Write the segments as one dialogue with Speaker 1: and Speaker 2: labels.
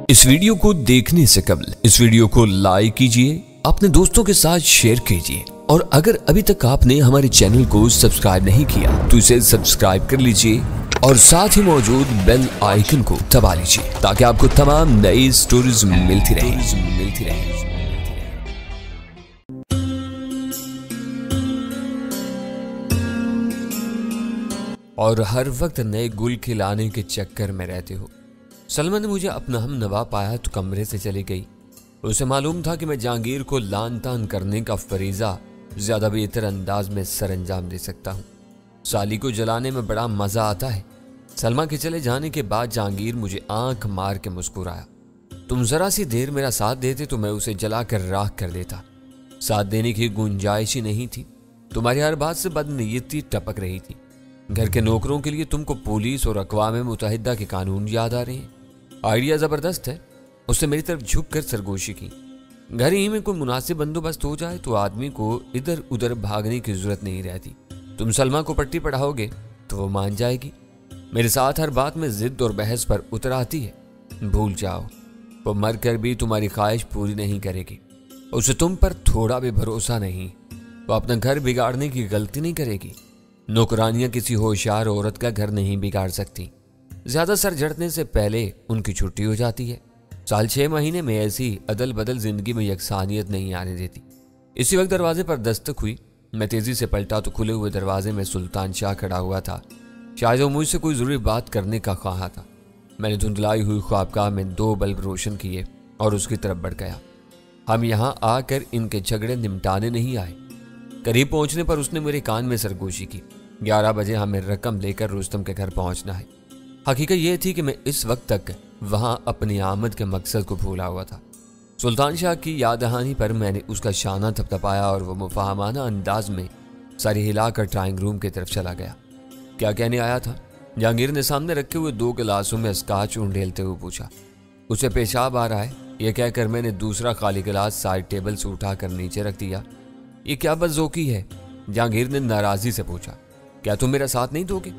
Speaker 1: इस वीडियो को देखने से कबल इस वीडियो को लाइक कीजिए, अपने दोस्तों के साथ शेयर कीजिए और अगर अभी तक आपने हमारे चैनल को सब्सक्राइब नहीं किया तो इसे सब्सक्राइब कर लीजिए और साथ ही मौजूद बेल आइकन को दबा लीजिए ताकि आपको तमाम नई स्टोरीज मिलती रहे। और हर वक्त नए गुल खिलाने के चक्कर में रहते हो। सलमा ने मुझे अपना हम नवा पाया तो कमरे से चली गई। उसे मालूम था कि मैं जहांगीर को लान तान करने का फरीजा ज्यादा बेहतर अंदाज में सरंजाम दे सकता हूँ। साली को जलाने में बड़ा मजा आता है। सलमा के चले जाने के बाद जहांगीर मुझे आंख मार के मुस्कुराया। तुम जरा सी देर मेरा साथ देते तो मैं उसे जला कर राख कर देता। साथ देने की गुंजाइश ही नहीं थी। तुम्हारी हर बात से बदनीयती टपक रही थी। घर के नौकरों के लिए तुमको पुलिस और अक़वाम मुत्तहिदा के कानून याद आ रहे हैं। आइडिया जबरदस्त है। उसने मेरी तरफ झुक कर सरगोशी की। घर ही में कोई मुनासिब बंदोबस्त हो जाए तो आदमी को इधर उधर भागने की जरूरत नहीं रहती। तुम सलमा को पट्टी पढ़ाओगे तो वो मान जाएगी। मेरे साथ हर बात में जिद और बहस पर उतर आती है। भूल जाओ, वो मर कर भी तुम्हारी ख्वाहिश पूरी नहीं करेगी। उसे तुम पर थोड़ा भी भरोसा नहीं। वो अपना घर बिगाड़ने की गलती नहीं करेगी। नौकरानियां किसी होशियार औरत का घर नहीं बिगाड़ सकती। ज्यादा सर झड़ने से पहले उनकी छुट्टी हो जाती है। साल 6 महीने में ऐसी अदल बदल जिंदगी में यकसानियत नहीं आने देती। इसी वक्त दरवाजे पर दस्तक हुई। मैं तेजी से पलटा तो खुले हुए दरवाजे में सुल्तान शाह खड़ा हुआ था। शायद वो मुझसे कोई जरूरी बात करने का ख्वाहा था। मैंने धुंधलाई हुई ख्वाबगाह में 2 बल्ब रोशन किए और उसकी तरफ बढ़ गया। हम यहाँ आकर इनके झगड़े निमटाने नहीं आए। करीब पहुंचने पर उसने मेरे कान में सरगोशी की। 11 बजे हमें रकम लेकर रुस्तम के घर पहुंचना है। हकीकत यह थी कि मैं इस वक्त तक वहां अपनी आमद के मकसद को भूला हुआ था। सुल्तान शाह की याद दहानी पर मैंने उसका शाना थपथपाया और वो मुफाहमाना अंदाज में सारी हिलाकर ड्राइंग रूम की तरफ चला गया। क्या कहने आया था? जहांगीर ने सामने रखे हुए 2 गिलासों में स्कॉच उंडेलते हुए पूछा। उसे पेशाब आ रहा है, यह कहकर मैंने दूसरा खाली गिलास साइड टेबल से उठाकर नीचे रख दिया। ये क्या बदजोकी है? जहांगीर ने नाराजगी से पूछा। क्या तुम मेरा साथ नहीं दोगे?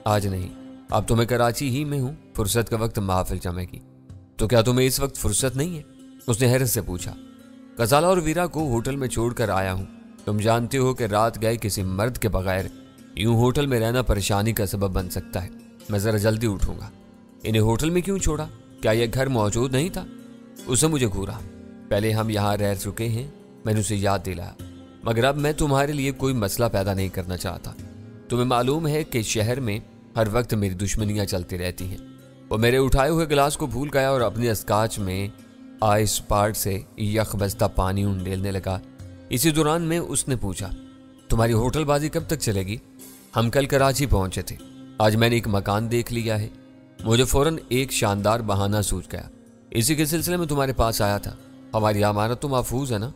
Speaker 1: आज नहीं, अब तो मैं कराची ही में हूं। फुर्सत का वक्त महफिल जमेगी। तो क्या तुम्हें इस वक्त फुर्सत नहीं है? उसने हैरत से पूछा। गजाला और वीरा को होटल में छोड़कर आया हूं। तुम जानते हो कि रात गए किसी मर्द के बगैर यूं होटल में रहना परेशानी का सबब बन सकता है। मैं जरा जल्दी उठूंगा। इन्हें होटल में क्यों छोड़ा? क्या यह घर मौजूद नहीं था? उसने मुझे घूरा। पहले हम यहाँ रह चुके हैं। मैंने उसे याद दिलाया। मगर अब मैं तुम्हारे लिए कोई मसला पैदा नहीं करना चाहता। तुम्हें मालूम है कि शहर में हर वक्त मेरी दुश्मनियां चलती रहती हैं। वो मेरे उठाए हुए गिलास को भूल गया और अपने स्कॉच में आइस पार्ट से यख बस्ता पानी उंडेलने लगा। इसी दौरान में उसने पूछा, तुम्हारी होटलबाजी कब तक चलेगी? हम कल कराची पहुंचे थे। आज मैंने एक मकान देख लिया है। मुझे फौरन एक शानदार बहाना सूझ गया। इसी के सिलसिले में तुम्हारे पास आया था। हमारी अमानत तो महफूज है ना?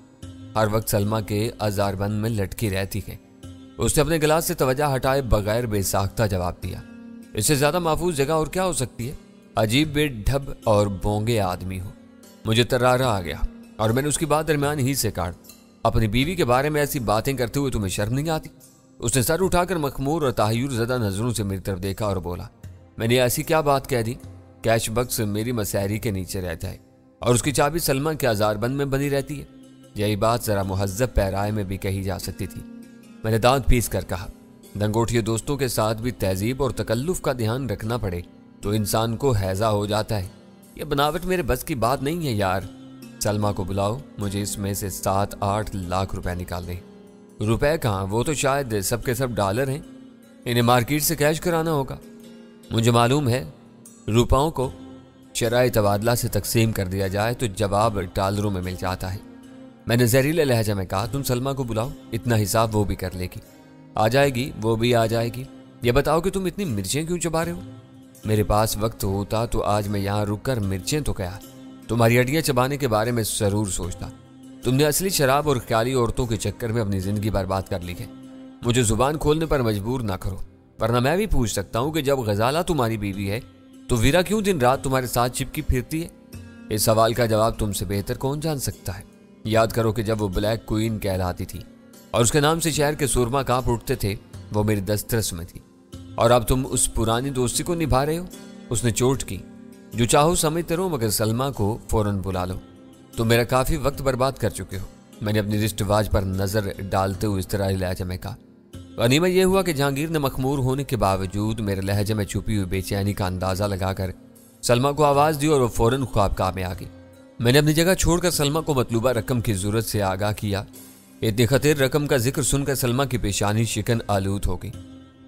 Speaker 1: हर वक्त सलमा के अजारबंद में लटकी रहती है। उसने अपने गिलास से तवज्जो हटाए बगैर बेसाख्ता जवाब दिया। इससे ज्यादा महफूज जगह और क्या हो सकती है? अजीब बेढब और बोंगे आदमी हो। मुझे तरारा आ गया और मैंने उसकी बात दरमियान ही से काट। अपनी बीवी के बारे में ऐसी बातें करते हुए तुम्हें शर्म नहीं आती? उसने सर उठाकर मखमूर और ताहयुर ज़दा नजरों से मेरी तरफ देखा और बोला, मैंने ऐसी क्या बात कह दी? कैश बक्स मेरी मसहरी के नीचे रहता है और उसकी चाबी सलमा के अजारबंद में बनी रहती है। यही बात जरा मुहज्जब पैराए में भी कही जा सकती थी। मैंने दांत पीस कर कहा, दंगोटिए दोस्तों के साथ भी तहजीब और तकल्लुफ का ध्यान रखना पड़े तो इंसान को हैजा हो जाता है। यह बनावट मेरे बस की बात नहीं है यार। सलमा को बुलाओ, मुझे इसमें से 7-8 लाख रुपए निकाल दें। रुपए कहाँ? वो तो शायद सब के सब डॉलर हैं। इन्हें मार्केट से कैश कराना होगा। मुझे मालूम है रुपयों को शराय तबादला से तकसीम कर दिया जाए तो जवाब डॉलरों में मिल जाता है। मैंने जहरीले लहजा में कहा, तुम सलमा को बुलाओ, इतना हिसाब वो भी कर लेगी। आ जाएगी, वो भी आ जाएगी। ये बताओ कि तुम इतनी मिर्चें क्यों चबा रहे हो? मेरे पास वक्त होता तो आज मैं यहाँ रुककर मिर्चें तो क्या, तुम्हारी हड्डियाँ चबाने के बारे में जरूर सोचता। तुमने असली शराब और ख्याली औरतों के चक्कर में अपनी जिंदगी बर्बाद कर ली है। मुझे जुबान खोलने पर मजबूर ना करो, वरना मैं भी पूछ सकता हूँ कि जब गजाला तुम्हारी बीवी है तो वीरा क्यों दिन रात तुम्हारे साथ चिपकी फिरती है? इस सवाल का जवाब तुमसे बेहतर कौन जान सकता है। याद करो कि जब वो ब्लैक क्वीन कहलाती थी और उसके नाम से शहर के सुरमा कांप उठते थे, वो मेरी दस्तरस में थी। और अब तुम उस पुरानी दोस्ती को निभा रहे हो। उसने चोट की। जो चाहो समझते रहो, मगर सलमा को फौरन बुला लो। तुम मेरा काफ़ी वक्त बर्बाद कर चुके हो। मैंने अपनी रिस्ट वॉच पर नज़र डालते हुए इस तरह लहजे में कहा। गनीमत यह हुआ कि जहांगीर ने मखमूर होने के बावजूद मेरे लहजे में छुपी हुई बेचैनी का अंदाज़ा लगाकर सलमा को आवाज़ दी और वो फ़ौरन ख्वाबगाह में आ गई। मैंने अपनी जगह छोड़कर सलमा को मतलूबा रकम की ज़रूरत से आगाह किया। इतनी खतीर रकम का जिक्र सुनकर सलमा की पेशानी शिकन आलूद हो गई,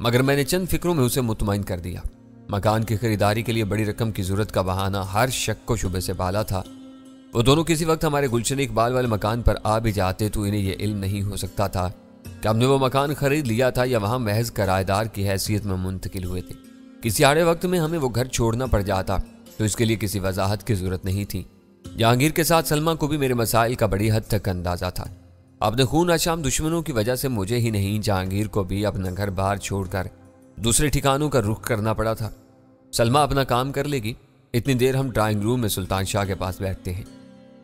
Speaker 1: मगर मैंने चंद फिक्रों में उसे मुतमईन कर दिया। मकान की खरीदारी के लिए बड़ी रकम की ज़रूरत का बहाना हर शक को शुबे से बाला था। वो दोनों किसी वक्त हमारे गुलशन इकबाल वाले मकान पर आ भी जाते तो इन्हें यह इल्म नहीं हो सकता था कि हमने वो मकान खरीद लिया था या वहाँ महज किराएदार की हैसियत में मुंतकिल हुए थे। किसी आड़े वक्त में हमें वो घर छोड़ना पड़ जाता तो इसके लिए किसी वजाहत की ज़रूरत नहीं थी। जहांगीर के साथ सलमा को भी मेरे मसाइल का बड़ी हद तक अंदाज़ा था। अपने खून आशाम दुश्मनों की वजह से मुझे ही नहीं, जहांगीर को भी अपना घर बाहर छोड़कर दूसरे ठिकानों का रुख करना पड़ा था। सलमा अपना काम कर लेगी, इतनी देर हम ड्राइंग रूम में सुल्तान शाह के पास बैठते हैं।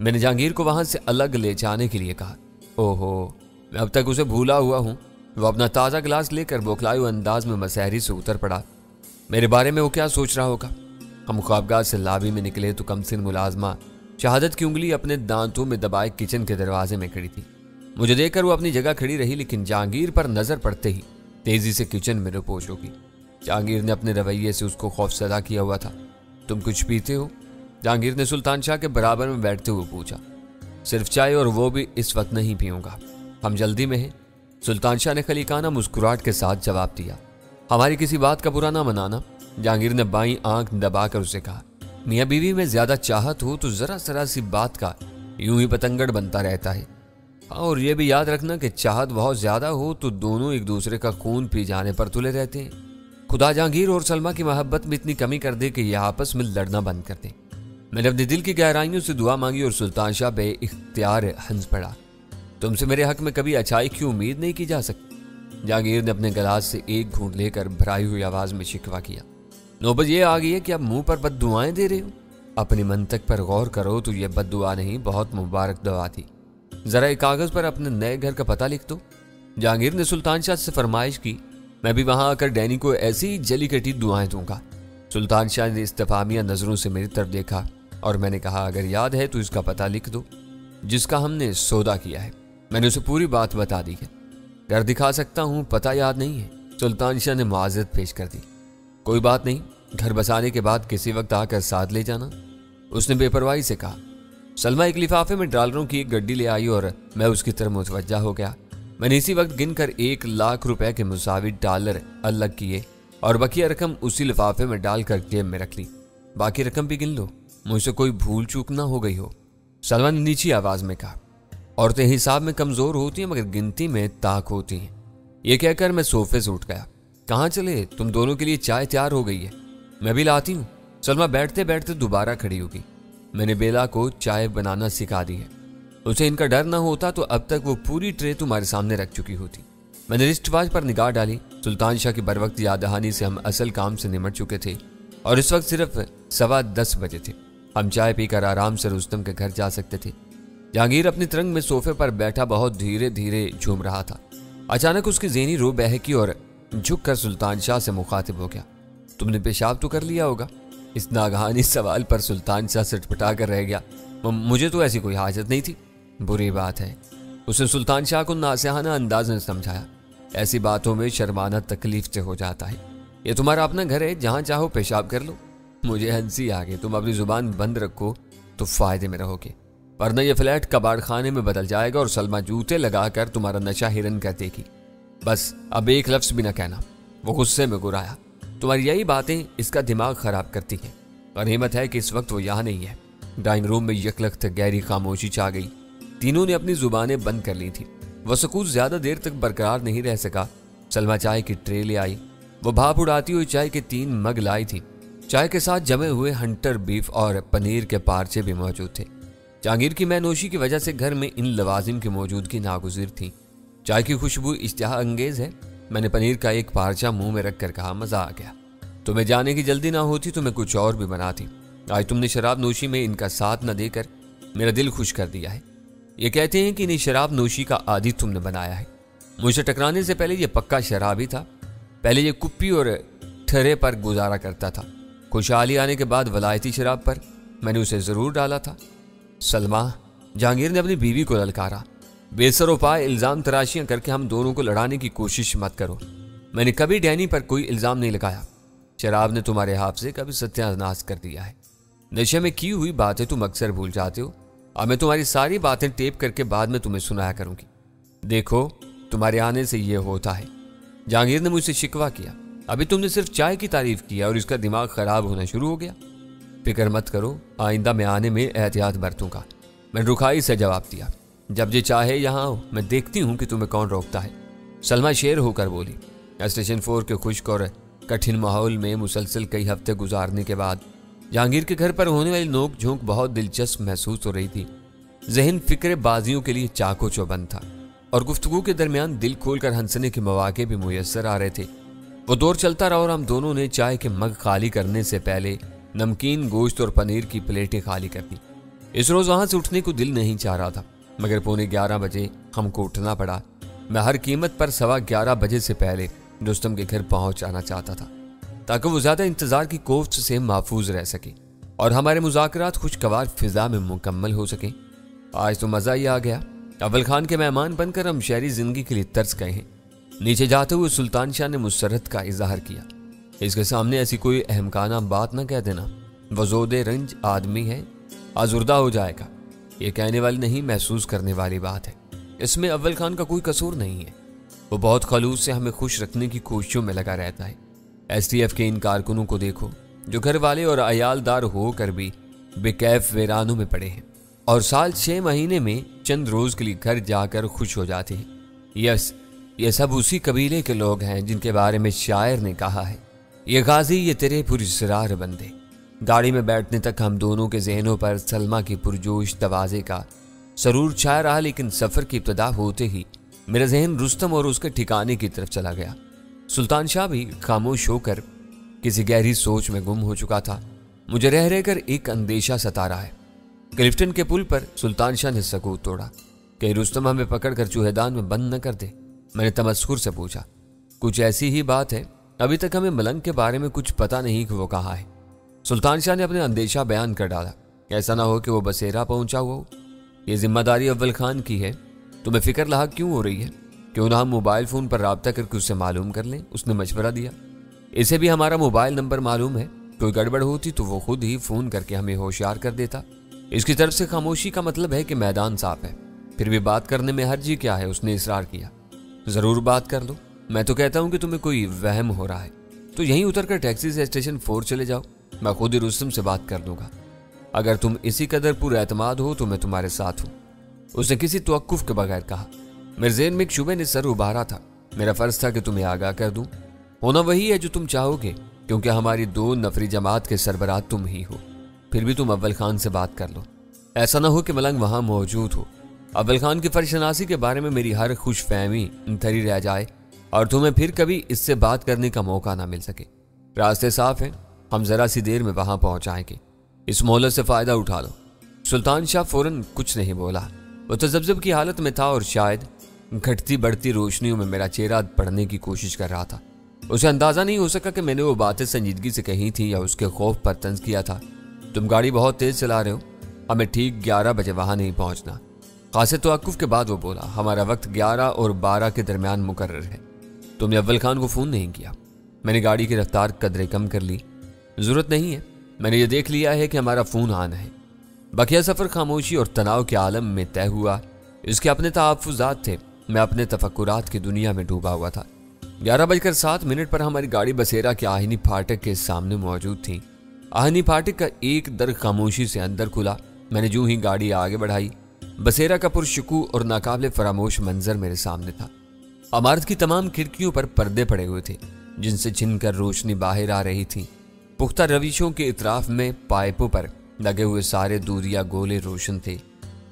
Speaker 1: मैंने जहांगीर को वहाँ से अलग ले जाने के लिए कहा। ओहो, मैं अब तक उसे भूला हुआ हूँ। वो अपना ताज़ा गिलास लेकर बौखलाए हुए अंदाज में मसहरी से उतर पड़ा। मेरे बारे में वो क्या सोच रहा होगा। हम ख्वाबगाह से लाबी में निकले तो कमसिन मुलाजमा शहादत की उंगली अपने दांतों में दबाए किचन के दरवाजे में खड़ी थी। मुझे देखकर वो अपनी जगह खड़ी रही, लेकिन जहांगीर पर नज़र पड़ते ही तेज़ी से किचन में रुपोश होगी। जहांगीर ने अपने रवैये से उसको खौफसदा किया हुआ था। तुम कुछ पीते हो? जहांगीर ने सुल्तान शाह के बराबर में बैठते हुए पूछा। सिर्फ चाय, और वो भी इस वक्त नहीं पीऊंगा, हम जल्दी में हैं। सुल्तान शाह ने खलीकाना मुस्कुराहट के साथ जवाब दिया। हमारी किसी बात का बुरा ना मनाना। जहांगीर ने बाईं आंख दबाकर उसे कहा। मियाँ बीवी में ज्यादा चाहत हो तो जरा सी बात का यूं ही पतंगड़ बनता रहता है। और ये भी याद रखना कि चाहत बहुत ज्यादा हो तो दोनों एक दूसरे का खून पी जाने पर तुले रहते हैं। खुदा जहांगीर और सलमा की मोहब्बत में इतनी कमी कर दे कि ये आपस में लड़ना बंद कर दें। मैंने अपने दिल की गहराइयों से दुआ मांगी और सुल्तान शाह बे इख्तियार हंस पड़ा। तुमसे मेरे हक में कभी अच्छाई की उम्मीद नहीं की जा सकती। जहांगीर ने अपने गिलास से एक घूंट लेकर भराई हुई आवाज में शिकवा किया। नौबत ये आ गई है कि अब मुंह पर बद्दुआएं दे रहे हो। अपनी मंतक पर गौर करो तो यह बद्दुआ नहीं, बहुत मुबारक दवा थी। जरा एक कागज पर अपने नए घर का पता लिख दो। जहांगीर ने सुल्तान शाह से फरमाइश की। मैं भी वहां आकर डैनी को ऐसी जली कटी दुआएं दूंगा। सुल्तान शाह ने इस्तेफामिया नजरों से मेरी तरफ देखा और मैंने कहा, अगर याद है तो इसका पता लिख दो जिसका हमने सौदा किया है। मैंने उसे पूरी बात बता दी है। घर दिखा सकता हूँ, पता याद नहीं है। सुल्तान शाह ने मुआज़रत पेश कर दी। कोई बात नहीं, घर बसाने के बाद किसी वक्त आकर साथ ले जाना, उसने बेपरवाही से कहा। सलमा एक लिफाफे में डॉलरों की एक गड्डी ले आई और मैं उसकी तरफ मुतवज्जा हो गया। मैंने इसी वक्त गिनकर 1 लाख रुपए के मुसावी डॉलर अलग किए और बकिया रकम उसी लिफाफे में डालकर जेब में रख ली। बाकी रकम भी गिन लो, मुझसे कोई भूल चूक ना हो गई हो। सलमा ने नीची आवाज में कहा। औरतें हिसाब में कमजोर होती हैं मगर गिनती में ताक होती हैं। यह कहकर मैं सोफे से उठ गया। कहाँ चले? तुम दोनों के लिए चाय तैयार हो गई है, मैं भी लाती हूँ। सलमा बैठते बैठते दोबारा खड़ी होगी। मैंने बेला को चाय बनाना सिखा दी है। उसे इनका डर ना होता तो अब तक वो पूरी ट्रे तुम्हारे सामने रख चुकी होती। मैंने रिस्ट वॉच पर निगाह डाली। सुल्तान शाह की बर वक्त याद दहानी से हम असल काम से निमट चुके थे और इस वक्त सिर्फ 10:15 बजे थे। हम चाय पीकर आराम से रुस्तम के घर जा सकते थे। जहांगीर अपनी तरंग में सोफे पर बैठा बहुत धीरे धीरे झूम रहा था। अचानक उसकी ज़ेनी रो बहकी और झुक कर सुल्तान शाह से मुखातिब हो गया। तुमने पेशाब तो कर लिया होगा? इस नागहानी सवाल पर सुल्तान शाह सटपटा कर रह गया। मुझे तो ऐसी कोई हाजत नहीं थी। बुरी बात है, उसने सुल्तान शाह को नासिहाना अंदाज में समझाया। ऐसी बातों में शर्माना तकलीफ से हो जाता है। ये तुम्हारा अपना घर है, जहां चाहो पेशाब कर लो। मुझे हंसी आ गई। तुम अपनी जुबान बंद रखो तो फायदे में रहोगे, वरना ये फ्लैट कबाड़ खाने में बदल जाएगा और सलमा जूते लगाकर तुम्हारा नशा हिरन कर देगी। बस अब एक लफ्ज भी ना कहना। वो गुस्से में गुराया। तुम्हारी यही बातें इसका दिमाग खराब करती हैं। गनीमत है कि इस वक्त वो यहाँ नहीं है। ड्राइंग रूम में यकलख्त गहरी खामोशी छा गई। तीनों ने अपनी जुबानें बंद कर ली थी। वह सुकून ज्यादा देर तक बरकरार नहीं रह सका। सलमा चाय की ट्रे ले आई। वो भाप उड़ाती हुई चाय के 3 मग लाई थी। चाय के साथ जमे हुए हंटर बीफ और पनीर के पार्चे भी मौजूद थे। जहांगीर की मैनोशी की वजह से घर में इन लवाजिम की मौजूदगी नागुज़िर थी। चाय की खुशबू इश्तिहा अंगेज है। मैंने पनीर का एक पार्चा मुंह में रखकर कहा, मजा आ गया। तुम्हें जाने की जल्दी ना होती तो मैं कुछ और भी बनाती। आज तुमने शराब नोशी में इनका साथ न देकर मेरा दिल खुश कर दिया है। ये कहते हैं कि इन्हें शराब नोशी का आदी तुमने बनाया है। मुझसे टकराने से पहले ये पक्का शराबी था। पहले ये कुप्पी और ठरे पर गुजारा करता था। خوشحالی آنے کے بعد ولایتی شراب پر میں نے اسے ضرور ڈالا تھا۔ سلمہ، جہانگیر نے اپنی بیوی کو للکارا، بے سر و پائے الزام تراشیاں کر کے ہم دونوں کو لڑانے کی کوشش مت کرو۔ میں نے کبھی ڈینی پر کوئی الزام نہیں لگایا۔ شراب نے تمہارے حافظے کا بھی ستیہ ناش کر دیا ہے۔ نشے میں کی ہوئی باتیں تم اکثر بھول جاتے ہو، اور میں تمہاری ساری باتیں ٹیپ کر کے بعد میں تمہیں سنایا کروں گی۔ دیکھو، تمہارے آنے سے یہ ہوتا ہے۔ جہانگیر نے مجھ سے شکوہ کیا، ابھی تم نے صرف چائے کی تعریف کیا اور اس کا دماغ خراب ہونا شروع ہو گیا۔ فکر مت کرو، آئندہ میں آنے میں احتیاط برتوں گا۔ میں نے رکھائی سے جواب دیا۔ جب جی چاہے یہاں آؤ، میں دیکھتی ہوں کہ تمہیں کون روکتا ہے۔ سلمہ شیر ہو کر بولی۔ اسٹیشن 4 کے خشک اور کٹھن ماحول میں مسلسل کئی ہفتے گزارنے کے بعد جہانگیر کے گھر پر ہونے والی نوک جھونک بہت دلچسپ محسوس ہو رہی تھی۔ ذہن فکر بازیوں کے لیے چاقو چوبند تھا، اور گفتگو کے درمیان دل کھول کر ہنسنے کے مواقع بھی میسر آ رہے تھے۔ وہ دور چلتا رہا اور ہم دونوں نے چائے کے مگ خالی کرنے سے پہلے نمکین، گوشت اور پنیر کی پلیٹیں خالی کر دی۔ اس روز وہاں سے اٹھنے کو دل نہیں چاہ رہا تھا، مگر 11:15 بجے ہم کو اٹھنا پڑا۔ میں ہر قیمت پر 11:15 بجے سے پہلے رستم کے گھر پہنچ جانا چاہتا تھا، تاکہ وہ زیادہ انتظار کی کوفت سے محفوظ رہ سکے اور ہمارے مذاکرات خوشگوار فضا میں مکمل ہو سکیں۔ آج تو مزہ ہی آ گیا۔ اول خان کے مہمان بن کر ہم شہری زندگی کے لیے ترس گئے ہیں۔ نیچے جاتے ہوئے سلطان شاہ نے مسرت کا اظہار کیا۔ اس کے سامنے ایسی کوئی احمقانہ بات نہ کہہ دینا، وہ زود رنج آدمی ہے، آزردہ ہو جائے گا۔ یہ کہنے والی نہیں، محسوس کرنے والی بات ہے۔ اس میں اول خان کا کوئی قصور نہیں ہے۔ وہ بہت خلوص سے ہمیں خوش رکھنے کی کوششوں میں لگا رہتا ہے۔ ایس ٹی ایف کے ان کارکنوں کو دیکھو جو گھر والے اور عیالدار ہو کر بھی بے کیف ویرانوں میں پڑے ہیں، اور سال 6 مہینے میں چند روز کے لیے گھر جا کر خوش ہو جاتے ہیں۔ یس، یہ سب اسی قبیلے کے لوگ ہیں جن کے بارے میں شاعر نے کہا ہے، یہ غازی یہ تیرے پراسرار بندے۔ گاڑی میں بیٹھنے تک ہم دونوں کے ذہنوں پر سلمہ کی پرجوش توازے کا سرور چھایا رہا، لیکن سفر کی ابتدا ہوتے ہی میرا ذہن رستم اور اس کے ٹھکانے کی طرف چلا گیا۔ سلطان شاہ بھی خاموش ہو کر کسی گہری سوچ میں گم ہو چکا تھا۔ مجھے رہ رہ کر ایک اندیشہ ستا رہا ہے۔ کلفٹن کے پل پر سلطان شاہ نے سکوت توڑا۔ کہ رستم ہمیں پکڑ کر چوہدان میں بند نہ کر دے؟ میں نے تمسخر سے پوچھا۔ کچھ ایسی ہی بات ہے، ابھی تک ہمیں ملنگ کے بارے میں کچھ پتا نہیں کہ وہ کہاں ہے۔ سلطان شاہ نے اپنے اندیشہ بیان کر ڈالا۔ ایسا نہ ہو کہ وہ بسیرا پہنچا ہوا ہو۔ یہ ذمہ داری اول خان کی ہے۔ تمہیں فکر لاحق کیوں ہو رہی ہے؟ کیوں نہ ہم موبائل فون پر رابطہ کر کے اس سے معلوم کر لیں؟ اس نے مشورہ دیا۔ اسے بھی ہمارا موبائل نمبر معلوم ہے، کوئی گڑبڑ ہوتی تو وہ خود ہی فون کر کے ہمیں ہوشیار کر دیتا۔ اس کی طرف سے خاموشی کا مطلب ہے کہ میدان صاف ہے۔ پھر بھی بات کرنے میں حرج کیا ہے؟ اس نے اصرار کیا۔ ضرور بات کر لو، میں تو کہتا ہوں کہ تمہیں کوئی وہم ہو رہا ہے تو یہیں اتر کر ٹیکسی سے اسٹیشن 4 چلے جاؤ، میں خود ہی رستم سے بات کر لوں گا۔ اگر تم اسی قدر پر اعتماد ہو تو میں تمہارے ساتھ ہوں، اس نے کسی توقف کے بغیر کہا۔ میرے ذہن میں ایک شبہ نے سر ابھارا تھا۔ میرا فرض تھا کہ تمہیں آگاہ کر دوں۔ ہونا وہی ہے جو تم چاہو گے، کیونکہ ہماری 2 نفری جماعت کے سربراہ تم ہی ہو۔ پھر بھی تم اول خان سے بات کر لو، ایسا نہ ہو کہ ملنگ وہاں موجود ہو۔ اول خان کی فرشناسی کے بارے میں میری ہر خوش فہمی انتھری رہ جائے اور تمہیں پھر کبھی اس سے بات کرنے کا موقع نہ مل سکے۔ راستے صاف ہیں، ہم ذرا سی دیر میں وہاں پہنچ جائیں گے، اس مہلت سے فائدہ اٹھا لو۔ سلطان شاہ فوراً کچھ نہیں بولا۔ وہ تذبذب کی حالت میں تھا اور شاید گھٹتی بڑھتی روشنیوں میں میرا چہرہ پڑھنے کی کوشش کر رہا تھا۔ اسے اندازہ نہیں ہو سکا کہ میں نے وہ باتیں سنجیدگی سے کہی تھی یا اس کے خوف پر طنز کیا تھا۔ تم گاڑی بہت تیز چلا رہے ہو، ہمیں ٹھیک 11 بجے وہاں نہیں پہنچنا۔ خاصے توقف کے بعد وہ بولا، ہمارا وقت 11 اور 12 کے درمیان مقرر ہے۔ تم نے اول خان کو فون نہیں کیا؟ میں نے گاڑی کی رفتار قدرے کم کر لی۔ ضرورت نہیں ہے، میں نے یہ دیکھ لیا ہے کہ ہمارا فون آن ہے۔ بقیہ سفر خاموشی اور تناؤ کے عالم میں طے ہوا۔ اس کے اپنے تحفظات تھے، میں اپنے تفکرات کی دنیا میں ڈوبا ہوا تھا۔ 11:07 پر ہماری گاڑی بسیرا کے آہنی پھاٹک کے سامنے موجود تھی۔ آہنی پھاٹک کا ایک در خاموشی سے اندر کھلا۔ میں نے جو ہی گاڑی آگے بڑھائی، بسیرا کا پرشکوہ اور ناقابل فراموش منظر میرے سامنے تھا۔ عمارت کی تمام کھڑکیوں پر پردے پڑے ہوئے تھے جن سے چھن کر روشنی باہر آ رہی تھی۔ پختہ روشوں کے اطراف میں پائپوں پر لگے ہوئے سارے دوریا گولے روشن تھے۔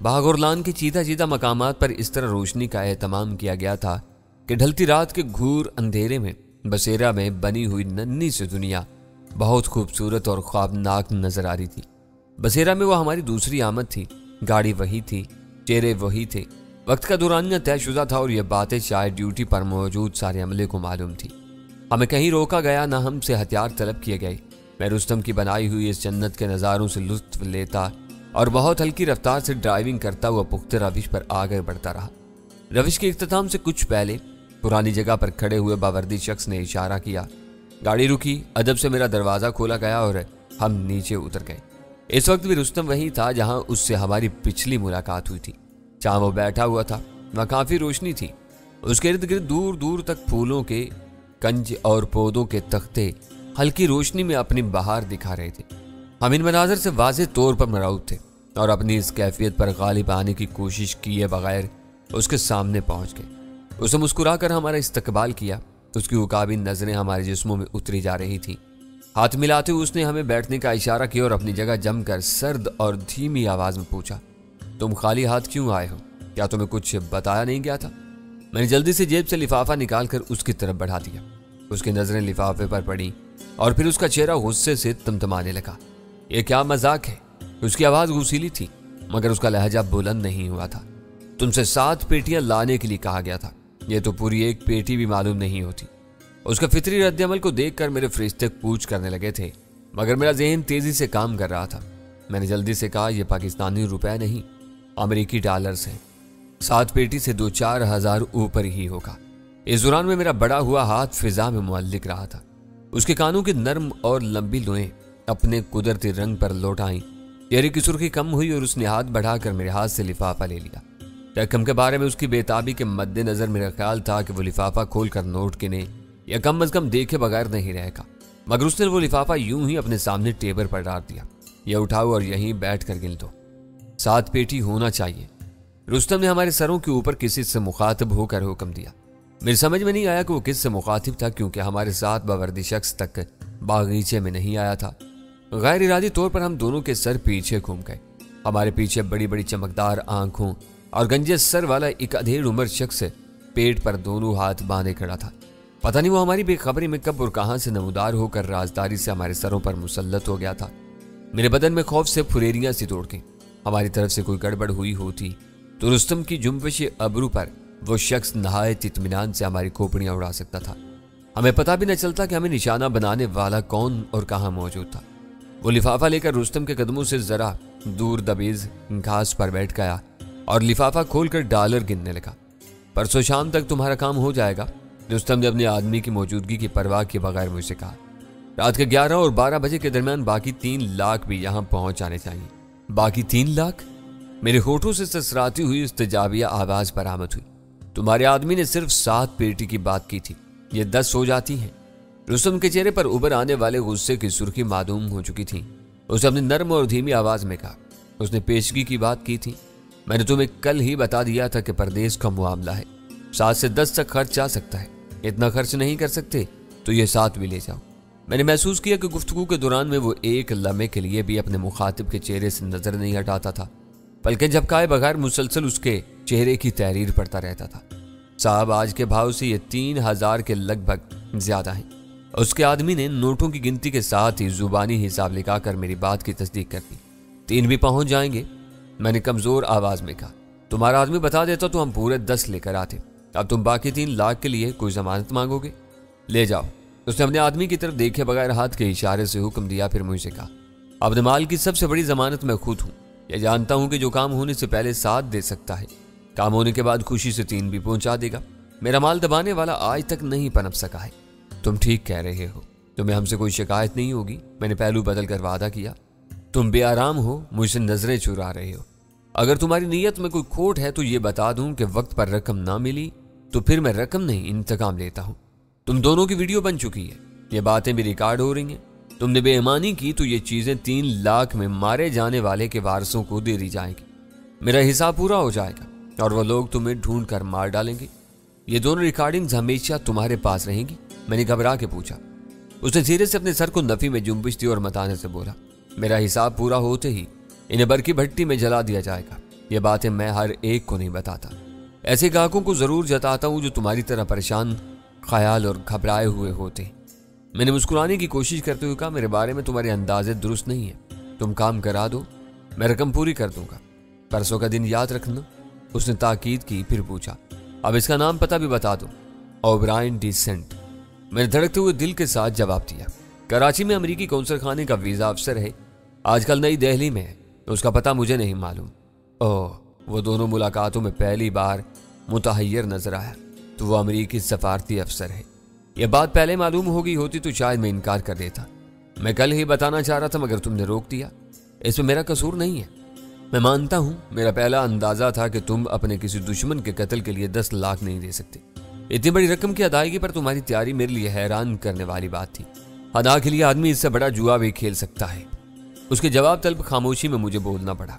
Speaker 1: باغ اور لان کے چیدہ چیدہ مقامات پر اس طرح روشنی کا اہتمام کیا گیا تھا کہ ڈھلتی رات کے گھور اندھیرے میں بسیرا میں بنی ہوئی ننھی سی دنیا بہت خوبصورت اور خوابناک نظر آ رہی تھی۔ بسیرا میں وہ ہماری دوسری آمد تھی۔ گاڑی وہی تھی، چہرے وہی تھے، وقت کا دورانیہ طے شدہ تھا اور یہ باتیں شاید ڈیوٹی پر موجود سارے عملے کو معلوم تھی۔ ہمیں کہیں روکا گیا، نہ ہم سے ہتھیار طلب کیے گئے۔ मैं रुस्तम की बनाई हुई इस जन्नत के नज़ारों से लुत्फ लेता और बहुत हल्की रफ्तार से ड्राइविंग करता हुआ पुख्ते रविश पर आगे बढ़ता रहा। रविश के इख्तिताम से कुछ पहले पुरानी जगह पर खड़े हुए बावर्दी शख्स ने इशारा किया। गाड़ी रुकी, अदब से मेरा दरवाज़ा खोला गया और हम नीचे उतर गए। इस वक्त भी रुस्तम वही था जहां उससे हमारी पिछली मुलाकात हुई थी। जहां वो बैठा हुआ था वहाँ काफ़ी रोशनी थी। उसके इर्द गिर्द दूर दूर तक फूलों के कंज और पौधों के तख्ते हल्की रोशनी में अपनी बहार दिखा रहे थे। हम इन मनाजर से वाज़ेह तौर पर मरऊब थे और अपनी इस कैफियत पर गालिब आने की कोशिश किए बगैर उसके सामने पहुंच गए। उसे मुस्कुराकर हमारा इस्तकबाल किया। उसकी उकाबी नजरें हमारे जिस्मों में उतरी जा रही थी। हाथ मिलाते हुए उसने हमें बैठने का इशारा किया और अपनी जगह जमकर सर्द और धीमी आवाज में पूछा, तुम खाली हाथ क्यों आए हो? क्या तुम्हें कुछ बताया नहीं गया था? मैंने जल्दी से जेब से लिफाफा निकालकर उसकी तरफ बढ़ा दिया। उसकी नजरें लिफाफे पर पड़ी और फिर उसका चेहरा गुस्से से तमतमाने लगा। यह क्या मजाक है? उसकी आवाज गुस्सीली थी मगर उसका लहजा बुलंद नहीं हुआ था। तुमसे 7 पेटियां लाने के लिए कहा गया था, यह तो पूरी एक पेटी भी मालूम नहीं होती। उसका फितरी रद्द-ए-अमल को देखकर मेरे फरिश्ते पूछ करने लगे थे मगर मेरा ज़हन तेजी से काम कर रहा था। मैंने जल्दी से कहा, यह पाकिस्तानी रुपए नहीं, अमेरिकी डॉलर्स हैं। 7 पेटी से 2-4 हज़ार ऊपर ही होगा। इस दौरान में मेरा बड़ा हुआ हाथ फिजा में मुअल्लिक रहा था। उसके कानों की नर्म और लंबी लोएं अपने कुदरती रंग पर लौट आईं। चेहरे की सुर्खी कम हुई और उसने हाथ बढ़ाकर मेरे हाथ से लिफाफा ले लिया। रकम के बारे में उसकी बेताबी के मद्देनजर मेरा ख्याल था कि वो लिफाफा खोलकर नोट गिने या कम अज कम देखे बगैर नहीं रहेगा, मगर उसने वो लिफाफा यूं ही अपने सामने टेबल पर डाल दिया। यह उठाओ और यहीं बैठ कर गिन दो, 7 पेटी होना चाहिए। रुस्तम ने हमारे सरों के ऊपर किसी से मुखातिब होकर हुक्म दिया। मेरी समझ में नहीं आया कि वो किससे मुखातिब था, क्योंकि हमारे साथ बावर्दी शख्स तक बागीचे में नहीं आया था। गैर इरादी तौर पर हम दोनों के सर पीछे घूम गए। हमारे पीछे बड़ी बड़ी चमकदार आंखों और गंजे सर वाला एक अधेड़ उम्र शख्स पेट पर दोनों हाथ बांधे खड़ा था। पता नहीं वो हमारी बेखबरी में कब और कहां से नमूदार होकर राजदारी से हमारे सरों पर मुसल्लत हो गया था। मेरे बदन में खौफ से फुरेरियां सी तोड़ गई। हमारी तरफ से कोई गड़बड़ हुई होती तो रुस्तम की जुम्बिश अबरू पर वो शख्स नहायत इत्मीनान से हमारी खोपड़ियां उड़ा सकता था। हमें पता भी न चलता कि हमें निशाना बनाने वाला कौन और कहां मौजूद था। वो लिफाफा लेकर रुस्तम के कदमों से जरा दूर दबीज घास पर बैठ गया और लिफाफा खोलकर डॉलर गिनने लगा। परसों शाम तक तुम्हारा काम हो जाएगा, रुस्तम ने अपने आदमी की मौजूदगी की परवाह के बगैर मुझसे कहा। रात के 11 और 12 बजे के दरमियान बाकी 3 लाख भी यहां पहुंच जाने चाहिए। बाकी 3 लाख? मेरे होठों से ससराती हुई इस्तेजाबिया आवाज बरामद हुई। तुम्हारे आदमी ने सिर्फ 7 पेटी की बात की थी, ये 10 हो जाती हैं। रुस्तम के चेहरे पर उभर आने वाले गुस्से की सुर्खी मालूम हो चुकी थी। उसने अपनी नर्म और धीमी आवाज में कहा, उसने पेशगी की बात की थी। मैंने तुम्हें कल ही बता दिया था कि परदेश का मामला है, 7 से 10 तक खर्च जा सकता है। इतना खर्च नहीं कर सकते तो ये 7 भी ले जाओ। मैंने महसूस किया कि गुफ्तगू के दौरान में वो एक लम्हे के लिए भी अपने मुखातिब के चेहरे से नजर नहीं हटाता था, बल्कि झपकाए बगैर मुसलसल उसके चेहरे की तहरीर पड़ता रहता था। साहब, आज के भाव से ये 3000 के लगभग ज्यादा हैं। उसके आदमी ने नोटों की गिनती के साथ ही जुबानी हिसाब लिखाकर मेरी बात की तस्दीक कर दी। 3 भी पहुंच जाएंगे, मैंने कमजोर आवाज में कहा। तुम्हारा आदमी बता देता तो हम पूरे 10 लेकर आते। अब तुम बाकी 3 लाख के लिए कोई जमानत मांगोगे? ले जाओ। उसने अपने आदमी की तरफ देखे बगैर हाथ के इशारे से हुक्म दिया। फिर मुझसे कहा, अपने माल की सबसे बड़ी जमानत मैं खुद हूं। यह जानता हूं कि जो काम होने से पहले 7 दे सकता है, काम होने के बाद खुशी से 3 भी पहुंचा देगा। मेरा माल दबाने वाला आज तक नहीं पनप सका है। तुम ठीक कह रहे हो, तुम्हें हमसे कोई शिकायत नहीं होगी। मैंने पहलू बदल कर वादा किया। तुम बेआराम हो, मुझसे नजरें चुरा रहे हो। अगर तुम्हारी नीयत में कोई खोट है तो ये बता दूं कि वक्त पर रकम ना मिली तो फिर मैं रकम नहीं इंतकाम लेता हूं। तुम दोनों की वीडियो बन चुकी है, ये बातें भी रिकॉर्ड हो रही हैं। तुमने बेईमानी की तो ये चीजें 3 लाख में मारे जाने वाले के वारसों को दे दी जाएंगी। मेरा हिसाब पूरा हो जाएगा और वो लोग तुम्हें ढूंढ कर मार डालेंगे। ये दोनों रिकॉर्डिंग्स हमेशा तुम्हारे पास रहेंगी? मैंने घबरा के पूछा। उसने धीरे से अपने सर को नफी में जुम्बिश दी और मताने से बोला, मेरा हिसाब पूरा होते ही इन्हें बरकी भट्टी में जला दिया जाएगा। ये बातें मैं हर एक को नहीं बताता, ऐसे ग्राहकों को जरूर जताता हूं जो तुम्हारी तरह परेशान, ख्याल और घबराए हुए होते। मैंने मुस्कुराने की कोशिश करते हुए कहा, मेरे बारे में तुम्हारे अंदाजे दुरुस्त नहीं है। तुम काम करा दो, मैं रकम पूरी कर दूंगा। परसों का दिन याद रखना। उसने ताकीद की। फिर पूछा, अब इसका नाम पता भी बता दो। ओब्रायन डिसेंट। मैंने धड़कते हुए दिल के साथ जवाब दिया। कराची में अमेरिकी कौंसल खाने का वीज़ा अफसर है, आजकल नई दिल्ली में है, उसका पता मुझे नहीं मालूम। ओह, वो दोनों मुलाकातों में पहली बार मुतहय्यर नजर आया तो वो अमेरिकी सफारती अफसर है। यह बात पहले मालूम हो गई होती तो शायद मैं इनकार कर देता। मैं कल ही बताना चाह रहा था मगर तुमने रोक दिया। इसमें मेरा कसूर नहीं है। मैं मानता हूँ मेरा पहला अंदाजा था कि तुम अपने किसी दुश्मन के कत्ल के लिए 10 लाख नहीं दे सकते। इतनी बड़ी रकम की अदायगी पर तुम्हारी तैयारी मेरे लिए हैरान करने वाली बात थी। अदा के लिए आदमी इससे बड़ा जुआ भी खेल सकता है। उसके जवाब तलब खामोशी में मुझे बोलना पड़ा।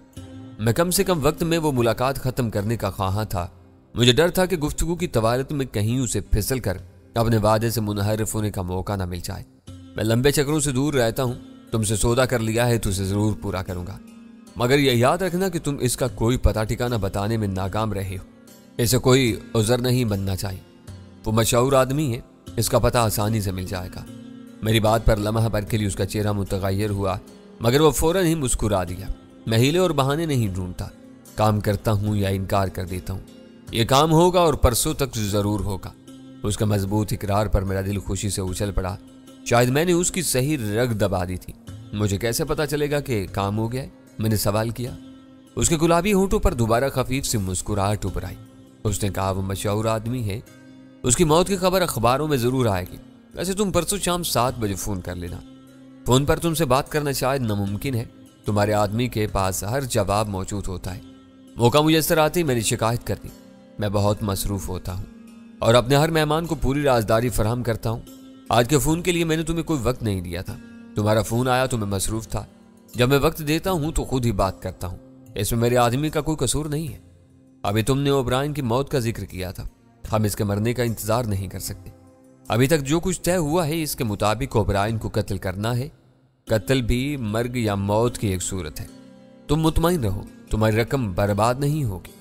Speaker 1: मैं कम से कम वक्त में वो मुलाकात खत्म करने का ख्वाहां था। मुझे डर था कि गुफ्तगू की तवारत में कहीं उसे फिसल कर अपने वादे से मुनहरिफ होने का मौका ना मिल जाए। मैं लंबे चक्रों से दूर रहता हूँ, तुमसे सौदा कर लिया है तो उसे जरूर पूरा करूंगा, मगर यह याद रखना कि तुम इसका कोई पता ठिकाना बताने में नाकाम रहे हो। इसे कोई उज़र नहीं बनना चाहिए। वो मशहूर आदमी है, इसका पता आसानी से मिल जाएगा। मेरी बात पर लम्हा भर के लिए उसका चेहरा मुतगय्यर हुआ, मगर वो फौरन ही मुस्कुरा दिया। मैं हीले और बहाने नहीं ढूंढता, काम करता हूँ या इनकार कर देता हूँ। ये काम होगा और परसों तक जरूर होगा। उसका मजबूत इकरार पर मेरा दिल खुशी से उछल पड़ा। शायद मैंने उसकी सही रग दबा दी थी। मुझे कैसे पता चलेगा कि काम हो गया है? मैंने सवाल किया। उसके गुलाबी होंठों पर दोबारा खफीफ सी मुस्कुराहट उभर आई। उसने कहा, वो मशहूर आदमी है, उसकी मौत की खबर अखबारों में जरूर आएगी। वैसे तुम परसों शाम 7 बजे फोन कर लेना। फोन पर तुमसे बात करना शायद नामुमकिन है, तुम्हारे आदमी के पास हर जवाब मौजूद होता है। मौका मुयस्सर आते ही मैंने शिकायत कर दी। मैं बहुत मसरूफ होता हूँ और अपने हर मेहमान को पूरी राजदारी फराहम करता हूँ। आज के फोन के लिए मैंने तुम्हें कोई वक्त नहीं दिया था। तुम्हारा फोन आया तो मैं मसरूफ था। जब मैं वक्त देता हूँ तो खुद ही बात करता हूँ। इसमें मेरे आदमी का कोई कसूर नहीं है। अभी तुमने ओब्रायन की मौत का जिक्र किया था। हम इसके मरने का इंतजार नहीं कर सकते। अभी तक जो कुछ तय हुआ है इसके मुताबिक ओब्रायन को कत्ल करना है। कत्ल भी मर्ग या मौत की एक सूरत है। तुम मुतमईन रहो, तुम्हारी रकम बर्बाद नहीं होगी।